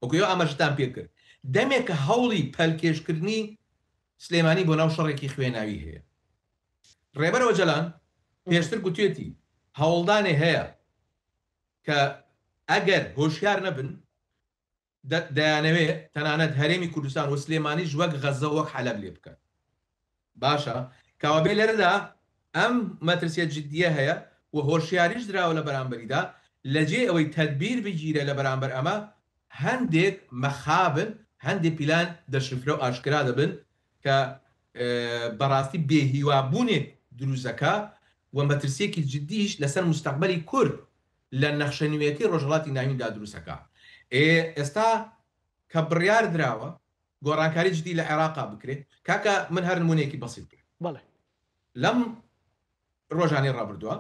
وەکوێ ئاماژەتان پێ کرد دەمێکە هەوڵی پەلکێشکردنی سلێمانی بۆ ناو شەڕێکی خوێناوی هەیە ڕێبەر ئۆجەلان پێشتر گوتوێتی هەوڵدانێ هەیە کە ئەگەر هۆشیار نەبن دەیانەوێت تەنانەت هەرێمی کوردستان و سلێمانیش وەک غەزە وەک حەلەب لێ بکەن باشە کەوابێ لەرەدا ئەم مەترسیە جددیە هەیە و هۆشیاریش دراوە لە بەرامبەریدا لەجێ ئەوەی تەدبیر بگیرە لە بەرامبەر ئەمە هەندێک مەخابن هەندێک پیلان دەشفرە و ئاشکرا دەبن کە بەڕاستی بێهیوابوونێک دروستەکە و مەترسیەکی جدیش لەسەر مستەقبەلی کورد لە نەخشەنوێتی ڕۆژهەڵاتی ناویندا دروستەکە. ئێستا کە بڕیار دراوە گۆڕانکاری جدی لە عێراقا بکرێت کاکە من هەر نمونەیەکی بەسیط بکرێت. بەڵێ لەم ڕۆژانی ڕابردووە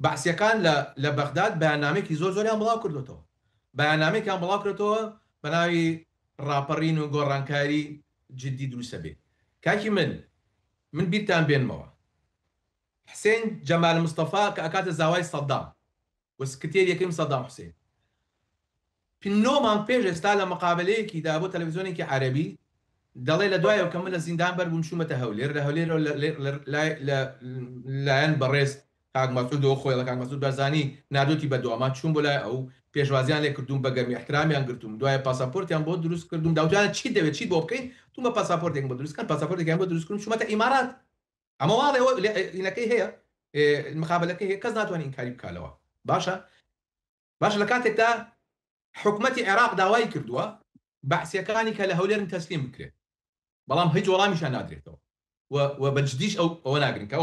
بەعسیەکان لە بەغداد بەیاننامێکی زۆر زۆریان بڵاو کردوێتەوە، بەیاننامێکیان بڵاو کردەوە بە ناوی ڕاپەڕین و گۆڕانکاری جدی دروستە بێت. کاکی من بیرتان بێنمەوە حسێن جەمال مستەفا کە ئەکاتە زاوای سەدام و سکرتێری یەکەم سەدام حوسێن 9 مانگ پێش ئێستا لە مقابلەیەکیدا بۆ تەلەڤیزیۆنێکی عەرەبی دەڵێ لە دوایەوە کە من لە زیندان بەربووم چوومەتە هەولێر لە هەولێر لایەن بەڕێز کاک مەسعود خۆی لە کاک مەسعود بەرزانی نادوتی بە دووەمان چوون بۆ لای ئەو پێشوازیان لێ کردوم بە گەرمی احترامیان گرتوم دوایە پاسەپۆرتیان بۆ دروست کردوم داوتیانە چی دەوێت چی بۆ بکەین تومە پاسەپۆرتێک بۆ دروستکەن پاسەپۆرتێکیان بۆ دروست کردم چوومەتە ئیمارات ئەمە واڵێەوە لینەکەی هەیە مقابلەکەی هەیە کەس ناتوانێت ئینکاری بکاتەوە. باشە لە کاتێکدا حکومەتی عێراق داوای کردووە بەعسیەکانی کە لە هەولێرن تەسلیم بکرێت بەڵام هیچ وەڵامیشان نادرێتەوە و بەجددیش ئەوە ناگرن کە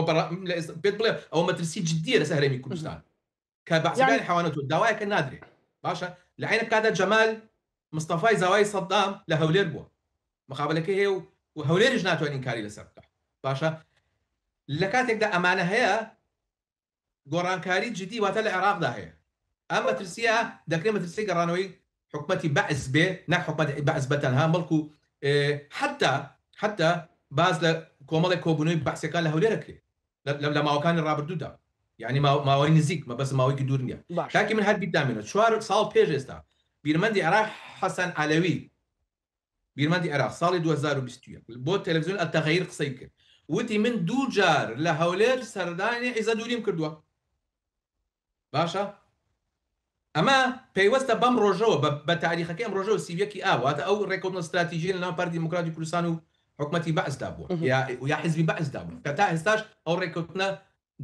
پێت بڵێ ئەوە مەترسی جددیە لەسەر هەرێمی کوردستان کە بەعسیەکانی حیوانەت داوایەکە نادرێت. باشە لە عینە کاتە جەمال مستەفای زاوای سەدام لە هەولێر بووە مقابلەکەی هەیە و هەولێریش ناتوانین ئینکاری لەسەر بکات. باشە لە کاتێکدا ئەمانە هەیە گۆڕانکاری جدی واتە لە عێراقدا هەیە ئەم مەترسیە دەکرێت مەترسی گەڕانەوەی حکومەتی بەعس بێ نەک حکومەتی بەعس بەتەنها بەڵکو حتا باز لە کۆمەڵێک کۆبوونەوەی بەعسیەکان لە هەولێرەکرێت لە ماوەکانی ڕابردوودا یعنی ماوەی نزیک مە بەس ماوەیەکی دوور نییە. کاکی من هەر بیردامێنێت 4 ساڵ پێش ئێستا بیرمەندی عێراق حەسەن عەلەوی بیرمەندی عێراق ساڵی 2021 بۆ تەلەڤیزیۆن ئەتەغەیر قسەی کرد وتی من 2 جار لە هەولێر سەردانی عیزە دووریم کردووە. باشە ئەمە پەیوەستە بەم ڕۆژەوە بە تاریخەکەی ئەم ڕۆژەوە سیڤەکی ئاواتە ئەو ڕێکەوتنە استراتیژیە لەناو پارتی دیموکراتی کوردستان و حکومەتی بەعسدا بووە یا حیزبی بەعسدا بوو کە تا ئێستاش ئەو ڕێکەوتنە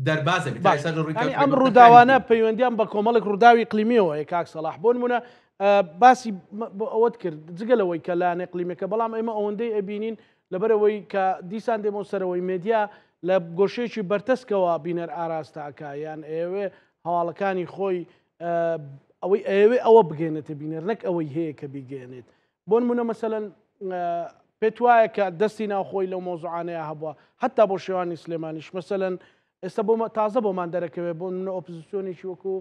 دەربازە ئەم ڕووداوانە پەیوەندیان بە کۆمەڵێک ڕووداوی اقلیمیەوە کاک سەلاح بۆ نمونە باسی ئەوەت کرد جگەلەوەی کە لایەنە اقلیمیەکە بەڵام ئێمە ئەوەندەی ئەبینین لەبەرەوەی کە دیسان دێمە سەرەوەی مێدیا لە گۆشەیەکی بەرتەسکەوە بینەر ئاراستاکە یان ئێوێ هەواڵەکانی خۆی ئەوەی ئەوێ ئەوە بگەێنێتە بینەر نەک ئەوەی هەیە کە بیگەێنێت. بۆ نمونە مەسەلەن پێت وایە کە دەستی ناوخۆی لەو مۆزوعانەیە هەبووە حتا بۆ شێوانی سلێمانیش مەسەلەن ئێستا تازە بۆمان دەرەکەوێت بۆ منە ئۆپۆزیسیۆنێکی وەکو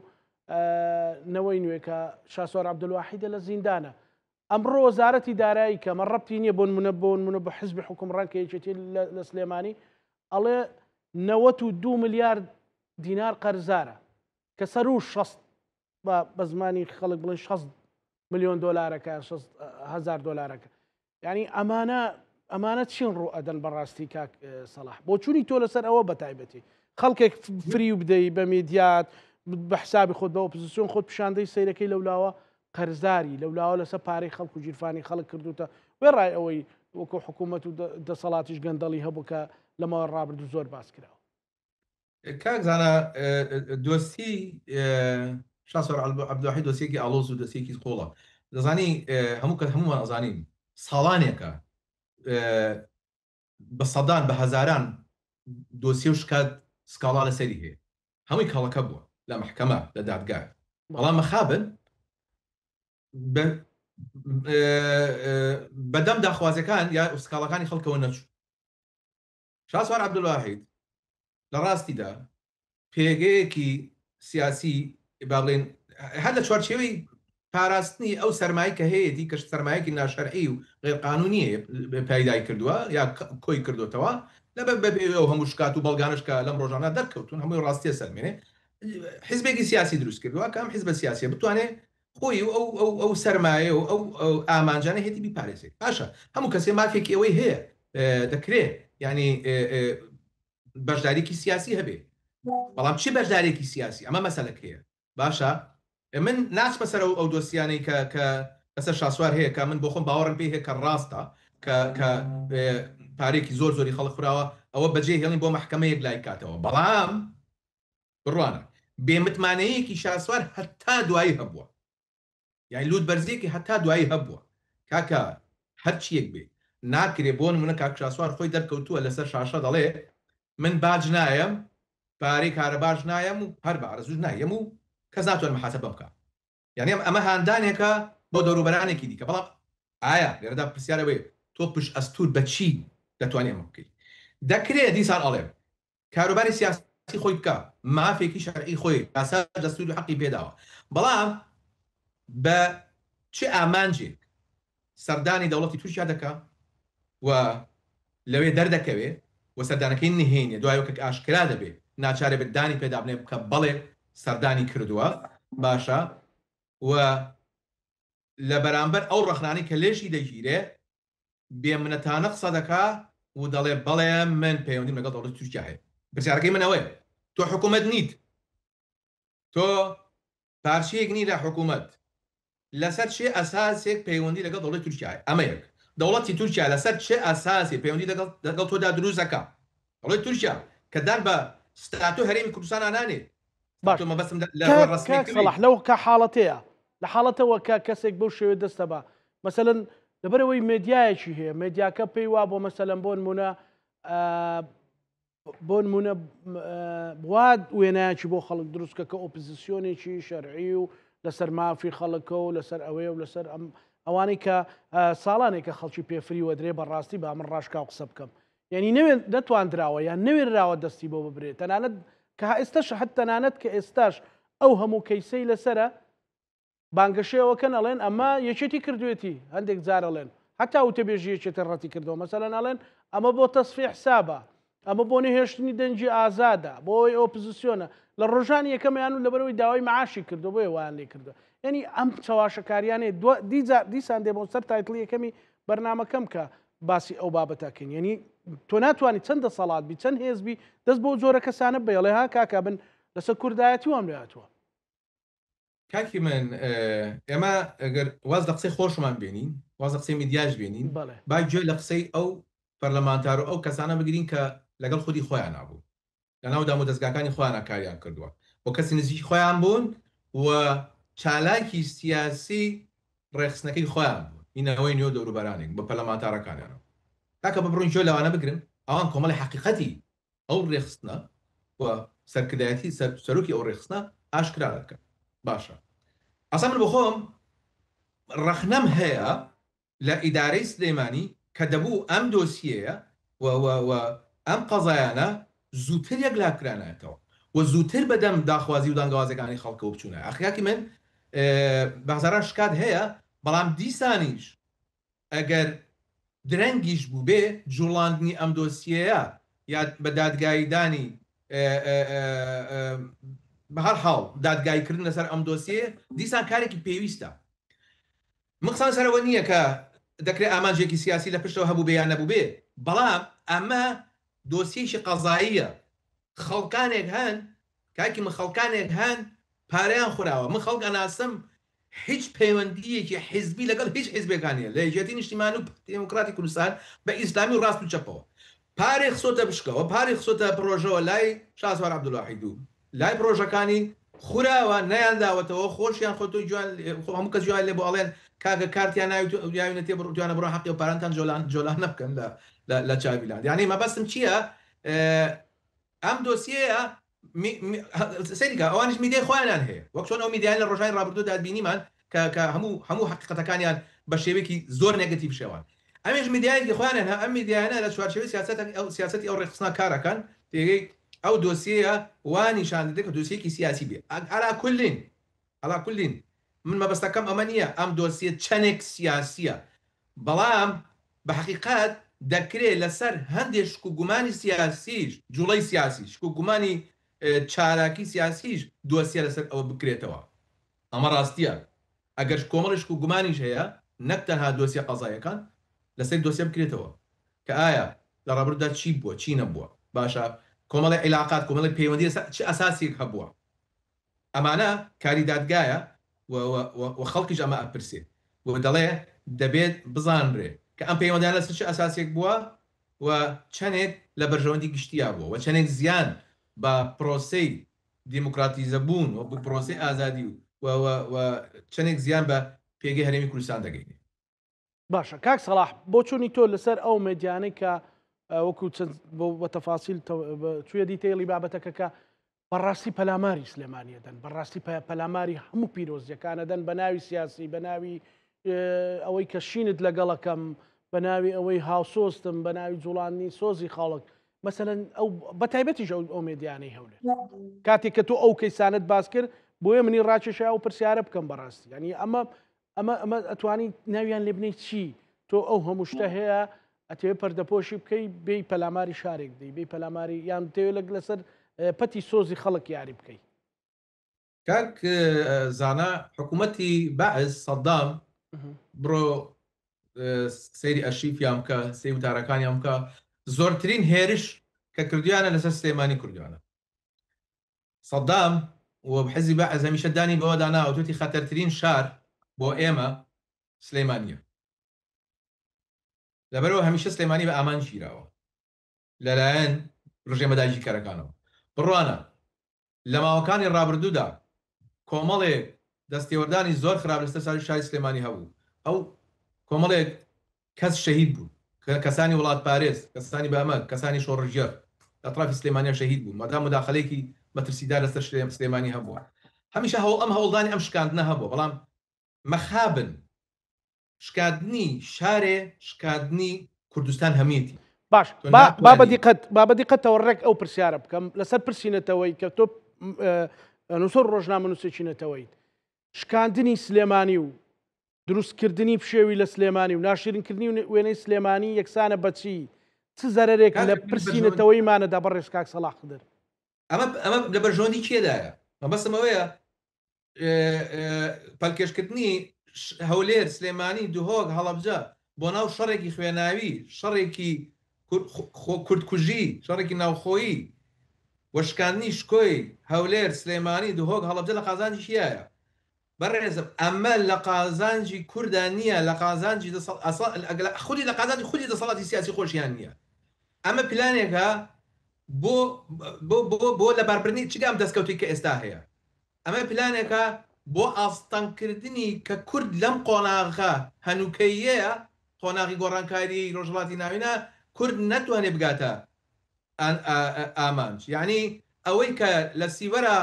نەوەی نوێکە شاسوار عەبدولواحیدە لە زیندانە ئەمڕۆ وەزارەتی دارایی کە مەڕەبتی نییە بۆ منە بە حزبی حکومڕان کە یەکێتی لە سلێمانی ئەڵێ 92 ملیارد دینار قەرزارە کە سەر و 60 بە زمانی خەڵک بڵێن 60 ملیۆن دۆلارەکە 6,000 دۆلارەکە یعنی ئەمانە چین ڕوو ئەدەن بەڕاستی کاک سەلاح بۆ چوونی تۆ لەسەر ئەوە بەتایبەتی خەڵکێک فری و بدەی بە میدیات بە حسابی خۆت بە ئۆپۆزیسیۆن خۆت پیشاندەی سەیرەکەی لەولاوە قەرزاری لەولاوە لەسەر پارەی خەڵک و گیرفانی خەڵک کردوتە وێ ڕای ئەوەی وەکو حکوومەت و دەسەڵاتیش گەندەڵی هەبوو کە لەمەوە ڕابردوو زۆر باس کراوە. کاک زانە دۆستی شاسوار عەبدولواحید دۆسیەکی ئاڵۆز و دۆسیەکی خۆڵە دەزانی هەمومان ئەزانین ساڵانێکە بە سەدان بە هەزاران دۆسیە و شکات سکاڵا لەسەری هەیە هەمووی کەڵەکە بووە لە محکەمە لە دادگا بەڵام مەخابن بەدەم داخوازەکان یا سکاڵەکانی خەڵکەوە نەچوو. شاسوار عەبدولواحید لە ڕاستیدا پێگەیەکی سیاسی با بڵێن هەر لە چوارچێوەی پاراستنی ئەو سەرمایی کە هەیەی کە سەرمایەکی ناشەرعی و غێرقانونیە پەیدای کردووە یا کۆی کردوتەوە لەبەر ئەو هەموو شکات و بەڵگانشکە لەم ڕۆژانە دەرکەوتون هەمووی ڕاستیە سەرمێنێ حیزبێکی سیاسی دروست کردووە کە ئەم حیزبە سیاسیە بتوانێت خۆی ئەو سەرمایە و ئەو ئامانجانە هێتی بیپارێزێت. باشە هەموو کەسێ مافێکی ئەوەی هەیە دەکرێت ینی بەشداریکی سیاسی هەبێ بەڵام چی بەشدارێکی سیاسی ئەمە مەسەلەک هەیە. باشە من ناچمە سەر ئەو دۆسیانەی کە لەسەر شاسوار هەیە کە من بۆ خۆم باوەڕم پێی هەیە کە ڕاستە کە پارێکی زۆر زۆری خەڵک خوراوە ئەوە بەجێ هێڵین بۆ محکەمەیەک لای کاتەوە بەڵام بڕوانە بێمتمانەیەکی شاسوار هەتا دوایی هەبووە یعنی لوت بەرزێکی هەتا دوایی هەبووە کاکە هەرچیەک بێ ناکرێ بۆ نمونە کاک شاسوار خۆی دەرکەوتووە لەسەر شاشە دەڵێ من باج نایەم پارەی کارە باش نایەم و هەر بە ئارەزوو نایەم و کەس ناتوانێت محاسەبە بکە یعنی ئەمە هاندانێکە بۆ دەوروبەرانێکی دیکە بەڵام ئایا لێرەدا پرسیارەوەی تۆ پشت ئەستور بە چی دەتوانێت ئەمە بکەیت دەکرێت دیسان ئەڵێم کاروباری سیاسی خۆی بکە مافێکی شەرعی خۆی ئاسا دەستور حەقی پێداوە بەڵام بە چه ئامانجێک سەردانی دەوڵەتی تورکیا دەکا و لەوێ دەردەکەوێ و سەردانەکەی نهێنێ دوای وەکە ئاشکرا دەبێ ناچارێ بەدانی پێدا بنێ بکە بەڵێ سەردانی کردووە باشە و لە بەرامبەر ئەو ڕەخنانی کە لێشی دەگیرێ بێمنەتانە قسە دەکا و دەڵێ بەڵێ من پەیوەندیم لەگەڵ دەوڵەتی تورکیا هەیە پرسیارەکەی منەوەی تۆ حکوومەت نیت تۆ پارچەیەک نی لە حکوومەت لەسەر چێ ئەساسێک پەیوەندی لەگەڵ دەوڵەتی تورکیا هەیە ئەمە یەک دەوڵەتی تورکیا لەسەر چه ئاساسی پەیوەندی لەگەڵ تۆدا دروست دەکا دەوڵەتی تورکیا کە دان بە ستاتۆ هەرێمی کوردستان نانێ باش بەسم صلاح لەو کە حاڵەتەیە لە حاڵەتەوە کە کەسێک بەو شێوێ دەستە بە مەسەلەن لەبەرەوەی مێدیایەکی هەیە مێدیاکە پێی وا بۆ مەسەلەن بۆ نمونە واد وێنایەکی بۆ خەڵک دروستکە کە ئۆپۆزیسیۆنێکی شەرعی و لەسەر مافی خەڵکە و لەسەر ئەوەیە و لەسەر ئەوانەی کە ساڵانێکە خەڵکی پێفری وەدرێ بەڕاستی با من ڕاشکا و قسە بکەم یعنی نەتواندراوە یان نەوێراوە دەستی بۆ ببرێت تەنانەت کە ئێستاش حت تەنانەت کە ئێستاش ئەو هەموو کەیسەی لەسرە بانگەشەوەکەن ئەڵێن ئەمە یەکێتی کردوێتی هەندێک جارەڵێن هەتا وتەبێژی یەکێتی ڕەتی کردەوە مەسەلەن ئەڵێن ئەمە بۆ تەسفیح حسابە ئەمە بۆ نەهێشتنی دەنجی ئازادە بۆی ئۆپۆزیسیۆنە لە ڕۆژانی یەکەمیان و لەبەرەوەی داوای معاشی کردو بۆیە وایان لێ کردو یعنی ئەم چاواشەکاریانێ دیسان دێ بۆ سەر تایتڵی یەکەمی بەرنامەکەم کە باسی ئەو بابەتەکەین یعنی تۆ ناتوانانی چەندە سەڵات بی چەند هێزبی دەست بۆ جۆرە کەسانە بێڵێ ها کاکە بن لەسەر کوردایەتی وام لێهاتووە کاکی من ئێمە ئەگەر واز لە قسەی خۆشمان بێنین واز لە قسەی میدیاش بێنین با گوێ لە قسەی ئەو پەرلەمانتار و ئەو کەسانە بگرین کە لەگەڵ خودی خۆیان نابوو لەناو دام و دەستگاکانی خۆیان کاریان کردووە بۆ کەسی نزیکی خۆیان بوون و چالاکی سیاسی ڕێخستنەکەی خۆیان بوون اینەوەی نوێ دەوروبەرانێک بە پەرلەمانتارەکانیانەوە کاکە ببڕین جۆ لەوانە بگرن ئەوان کۆمەڵی حەقیقەتی ئەو ڕێخستنە و سەرکردایەتی سەرۆکی ئەو ڕێخستنە ئاشکرا دەکەن باشە ئەسا من بۆ خۆم ڕەخنەم هەیە لە ئیدارەی سلێمانی کە دەبوو ئەم دۆسیەیە و ئەم قەزایانە زووتر یەک لاکرانایەتەوە و زووتر بەدەم داخوازی و دانگەوازەکانی خەڵکەوە بچوونە ئەخیاکی من بەزاران شکات هەیە بەڵام دیسانیش ئەگەر درەنگیش بوو بێ جوڵاندنی ئەم دۆسیەیە یا بە دادگایدانی بە هەر حاڵ دادگایکردن لەسەر ئەم دۆسیە دیسان کارێکی پێویستە من قسان سەرەوە نییە کە دەکرێت ئامانجێکی سیاسی لە پشتەوە هەبوو بێیان نەبوو بێ بەڵام ئەمە دۆسیەشی قەزاییە خەڵکانێک هەن کاکی من خەڵکانێک هەن پارەیان خوراوە من خەڵک ئەناسم هیچ پەیوەندیەکی حیزبی لەگەڵ هیچ حیزبەکانیە لە یەکێتی نیشتیمانی و دموکراتی کوردستان بە ئیسلامی و ڕاست و چەپەوە پارێ خسۆتە بشکەوە پارێ خسۆتە پرۆژەوە لای شاسوار عەبدوڵواحید و لای پرۆژەکانی خوراوە نەیانداوەتەوە خۆشیان خۆتۆی جوان هەموو کەس جوان لێ بۆ ئەڵێن کاگە کارتیان ناویتێ جوانە بڕۆ حەقی و پارانتان جۆلان نەبکەن لە چاویلان یعنی مەبەستم چییە ئەم دۆسیەیە سەریکە ئەوانش میدیای خۆیانیان هەیە وەک چۆن ئەو میدیایان لە ڕۆژانی ڕابردوو دادبینیمان کە هەموو حقیقەتەکانیان بە شێوەیەکی زۆر نێگەتیڤ شێوان ئەمێش میدیایەکی خۆیانیان ئەم میدیایانە لە چوارچێوەی سیاسەتی ئەو ڕێخستنا کارەکەن تێگەی ئەو دۆسیەیە وانیشان دەدێت کە دۆسیەکی سیاسی بێ ئەلا کولین من مەبەستەکەم ئەمە نییە ئەم دۆسیە چەندێک سیاسیە بەڵام بە حقیقەت دەکرێت لەسەر هەندێک شکوگومانی سیاسیش جوڵەی سیاسی شکوگومانی چالاکی سیاسیش دۆسیە لەسەر ئەوە بکرێتەوە ئەمە ڕاستیە ئەگەر کۆمەڵی شکوگومانیش هەیە نەک تەنها دۆسیە قەزایەکان لەسەر دۆسیە بکرێتەوە کە ئایا لە ڕابردوودا چی بووە چی نەبووە باشە کۆمەڵی عیلاقات کۆمەڵی پەیوەندی چ ئەساسێک هەبووە ئەمانە کاری دادگایە و خەڵکیش ئەمە ئەپرسێ و دەڵێ دەبێت بزانرێ کە ئەم پەیوەندیان لەسەر چ ئەساسێک بووە و چەندێک لە بەرژەوەندی گشتیا بووە و چەندێک زیان بە پرۆسەی دیموکراتیزەبوون و پرۆسەی ئازادی و چەندێک زیان بە پێگەی هەرێمی کوردستان دەگەینێ. باشە کاک سەلاح بۆ چوونی تۆ لەسەر ئەو مێدیانەی کە وەکو بە تەفاسیل توێ دیتەیڵی بابەتەکە کە بەڕاستی پەلاماری سلێمانیەدەن بەڕاستی پەلاماری هەموو پیرۆزیەکانەدەن بە ناوی سیاسی بە ناوی ئەوەی کە شینت لەگەڵەکەم بە ناوی ئەوەی هاوسۆستم بە ناوی جوڵانی سۆزی خاڵک مەسەرەن ئەو بە تایبەتیش ئەو مێدیانەی هەولێت کاتێک کە تۆ ئەو کەیسانت باس کرد بۆیە منی ڕاکێشا و پرسیارە بکەم بەڕاستی ینی ئەمە ئەتوانی ناویان لێ بنیت چی تۆ ئەو هەموو شتە هەیە ئەتێ پەردەپۆشی بکەی بێی پەلاماری شارێک دەی بێی پەلاماری یان تێوێت لەسەر پەتی سۆزی خەڵک یاری بکەیت. کاک زانا حکوومەتی بەعز سەدام بڕۆ سەیری ئەشیفیان بکە سەی وتارەکانیان بکە زۆرترین هێرش کە کردویانە لەسەر سلێمانی کوردیانە. سەدام و حزبی بەعز هەمیشە دانی بەوە دانا ئەوتوتی خەتەرترین شار بۆ ئێمە سلێمانیە. لەبەرەوە هەمیشە سلێمانی بە ئامان گیراوە لەلایەن ڕژێمەداژی کارەکانەوە. بڕوانە لە ماوەکانی ڕابردوودا کۆمەڵێک دەستێوەردانی زۆر خراپ لەسەر ساڵی شاری سلێمانی هەبوو. ئەو کۆمەڵێک کەس شەهید بوو کەسانی وڵات پارێز کەسانی بەمە کەسانی شۆڕژێر ئەطرافی سلێمانیا شەهید بوو مادام مداخلەیەکی مەترسیدار لەسەر سلێمانی هەبووە. هەمیشە ئەم هەوڵدانی ئەم شکاندنە هەبوو بەڵام مەخابن شکاندنی شارێ شکاندنی کوردستان هەمیەتی. باش با بەدیقەتەوە ڕێک ئەو پرسیارە بکەم لەسەر پرسیینەتەوەی کە تۆ نووسەر ڕۆژنامە نووسێکینەتەوەیت شکاندنی سلێمانی و دروستکردنی پشێوی لە سلێمانی و ناشرینکردنی و وێنەی سلێمانی یەکسانە بەچی چ زەرێک لە پرسیینەتەوەیمانەدا بەڕێز کاک سەلاح خدر ئەمە لە بەرژۆندی کێدایە مەبەستمەوەیە پەلکێشکردنی هەولێر سلێمانی دوهۆک هەڵەبجە بۆ ناو شەڕێکی خوێناوی شەڕێکی کوردکوژی شەڕێکی ناوخۆیی وەشکاندنی شکۆی هەولێر سلێمانی دوهۆک هەڵەبجە لە قازانجی شیایە بەڕێزم ئەمە لە قازانجی کووردا نییە لە قازانجی خودی لە قازانجی خودی دەسەڵاتی سیاسی خۆشیان نییە. ئەمە پلانێکە بۆ لەباربرنی چگام دەستکەوتی کە ئێستا هەیە. ئەمە پلانێکە بۆ ئاستانکردنی کە کورد لەم قۆناغا هەنووکەیەیە قۆناغی گۆڕانکاری ڕۆژهەڵاتی ناوینە کورد نەتوانێت بگاتە ئامانج یعنی ئەوەی کە لە سیوەرە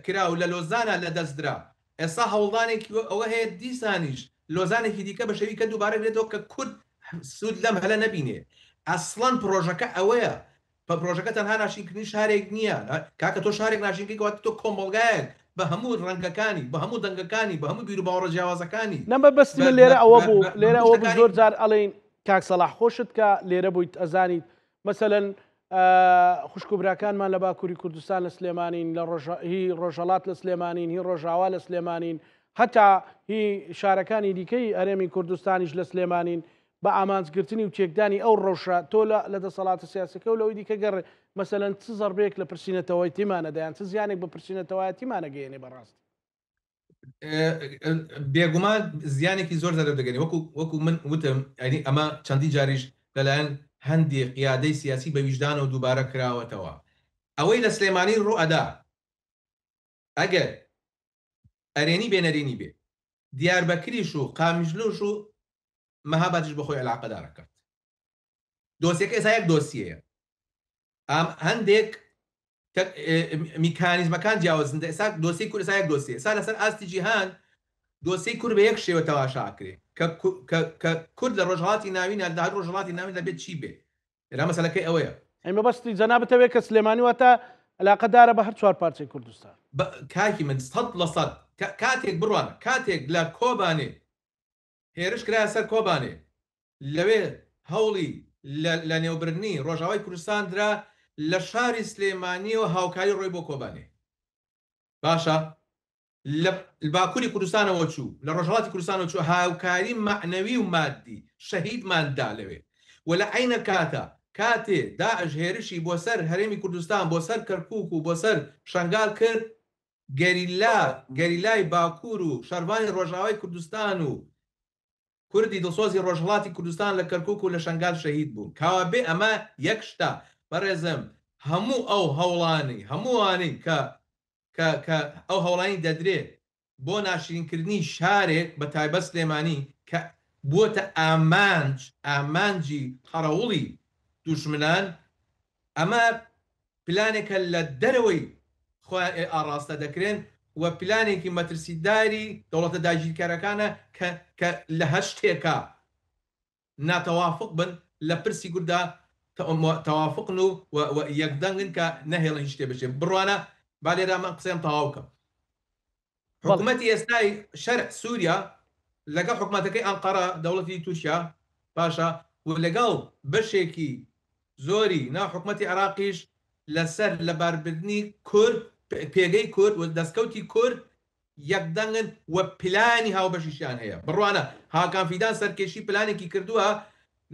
کرا و لە لۆزانە لە دەستدرا ئێستا هەوڵدانێکی ئەوە هەیە دیسانیش لۆزانێکی دیکە بە شەوی کە دووبارە بێتەوە کە کورد سوود لەم هەلە نەبینێ. ئەسڵەن پرۆژەکە ئەوەیە پرۆژەکە تەنها ناشینکردنی شارێک نییە کاکە تۆ شارێک ناشینکەوە تۆ کۆمەڵگایەک بە هەموو ڕەنگەکانی بە هەموو دەنگەکانی بە هەموو بیر و باوەڕە جیاوازەکانی نەمە بەستی من لێرە ئەوە بوو لێرە ئەوە بوو زۆر جار ئەڵێن کاک سەلاح خۆشت کە لێرە بوویت ئەزانیت مەسەلەن خوشکوبراکانمان لە باکووری کوردستان لە سلێمانین لە هی ڕۆژهەڵات لە سلێمانین هی ڕۆژاوا لە سلێمانین هەتا هی شارەکانی دیکەی هەرێمی کوردستانیش لە سلێمانین بە ئامانجگرتنی و تێکدانی ئەو ڕەوشە تۆ لە دەسەڵاتە سیاسەکە و لەوەی دیکە گەڕ مەسەلەن چ زەربەیەک لە پرسیینەتەوەی تیمانەدایان چ زیانێک بە پرسیینەتەوەی تیمانەگەیەنێ بەڕاست بێگومان زیانێکی زۆر زەرە دەگەنی وەکو من وتم ینی ئەمە چەندی جاریش لەلایەن هەندێک قیادەی سیاسی بە ویژدانە و دووبارە کراوەتەوە ئەوەی لە سلێمانی ڕوئەدا ئەگەر ئەرێنی بێنەرێنی بێ دیاربەکریش و قامیژلوش و مەهابەتیش بەخۆی علاقەدارە کرد دۆسیەکە ئێستا یەک دۆسیەیە هەندێک میکانیزمەکان جیاوازن ئێستا دۆسی کورد ئێستا یەک دۆسیە ئێستا لەسەر ئاستی جیهان دۆسی کورد بە یەک شێوە تەماشاکرێ کە کورد لە ڕۆژهەڵاتی ناوین دا ڕۆژهەڵاتی ناوین دەبێت چی بێ ئێرا مەسەلەکەی ئەوەیە ئەمە بەستی جەنابەتەوێت کە سلێمانی واتە علاقەدارە بە هەر چوار پارچەی کوردستان کاکی من 100% کاتێک بڕوانە کاتێک لە کۆبانێ هێرش کرایە سەر کۆبانێ لەوێ هەوڵی لە نێوبردنی ڕۆژاوای کوردستان درا لە شاری سلێمانی و هاوکاری ڕۆی بۆ کۆبانێ باشە لە باکووری کوردستانەوە چوو لە ڕۆژهەڵاتی کوردستانەوە چوو هاوکاری معنەوی و مادی شەهیدماندا لەوێ و لە عینە کاتێ داعش هێرشی بۆ سەر هەرێمی کوردستان بۆ سەر کەرکووک و بۆ سەر شەنگال کرد گەریلای باکوور و شەروانی ڕۆژاوای کوردستان و کوردی دڵسۆزی ڕۆژهەڵاتی کوردستان لە کەرکووک و لە شەنگال شەهید بوون کاوە بێ ئەمە یەک شتە بەڕێزم هەموو ئەو هەوڵانی هەمووانی کە کە ئەو هەوڵانی دەدرێت بۆ ناشرینکردنی شارێک بە تایبەت سلێمانی کە بووەتە ئامانجی قەڕەوڵی دوژمنان، ئەمە پلانێکە لە دەرەوەی خۆیان ئاڕاستە دەکرێن و پلانێکی مەترسیداری دەوڵەتە داگیرکارەکانە کە لە هەر شتێکە ناتەوافق بن لە پرسی گوردا تەوافقن و یەکدەنگن کە نەهێڵن هیچ شتێ بشێ بڕوانە با لێرا من قسەم تەواوکەم. حکوومەتی ئێستای شەرع سووریا لەگەڵ حکوومەتەکەی ئەنقەرە دەوڵەتی تورکیا پاشا و لەگەڵ بەشێکی زۆری ناو حکوومەتی عێراقیش لەسەر لەباربردنی کورد پێگەی کورد و دەستکەوتی کورد یەکدەنگن و پلانی هاوبەشیشیان هەیە. بڕوانە هاکان فیدان سەرکێشی پلانێکی کردووە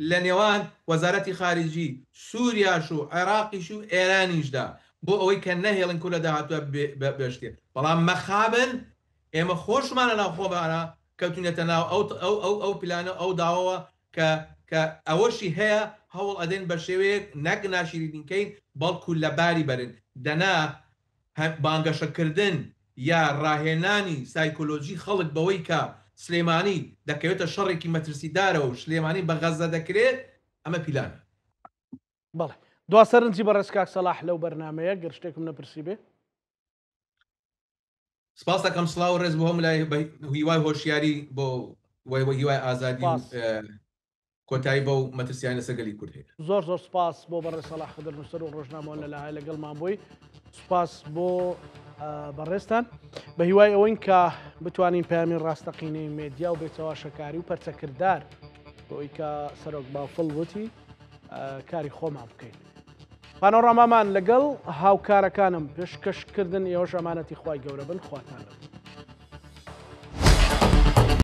لە نێوان وەزارەتی خارجی سووریاش و عێراقیش و ئێرانیشدا بۆ ئەوەی کە نەهێڵن کورد لە داهاتوە بێشتێ، بەڵام مەخابن ئێمە خۆشمانە ناو خۆمانە کەوتونێتە ناو ئەو پلانە ئەو داوەوە کە ئەوەشی هەیە هەوڵ ئەدەن بە شێوەیەک نەک ناشرینکەین بەڵکو لە باری بەرن دەنا بانگەشەکردن یا ڕاهێنانی سایکۆلۆژی خەڵک بەوەی کە سلێمانی دەکەوێتە شەڕێکی مەترسیدارە و سلێمانی بە غەزە دەکرێت، ئەمە پیلانە. بەڵێ دواسەرنجی بەڕێز کاک سەلاح لەو بەرنامەیە گەر شتێکم نەپرسی بێ. سپاس دەکەم سڵاو ڕێز بۆ هەم لای هیوای هۆشیاری بۆ هیوای ئازادی کۆتایی بە و مەترسیانی لەسەر گەلی کورد هەیە. زۆر زۆر سپاس بۆ بەڕێز سەلاح خدرنووسەر و ڕۆژنامەوە لەلایە لەگەڵمان بووی. سپاس بۆ بەڕێستان بە هیوای ئەوەی کە بتوانین پامین ڕاستەقینەی مێدیا و بێتەوە شەکاری و پەرچەکردار بۆی کە سەرۆک باوفڵ وتی کاری خۆمان بکەین. پانۆڕامامان لەگەڵ هاوکارەکانم پێشکەشکردن ئێوەش ئەمانەتی خوای گەورە بن خواتان لەگەڵ.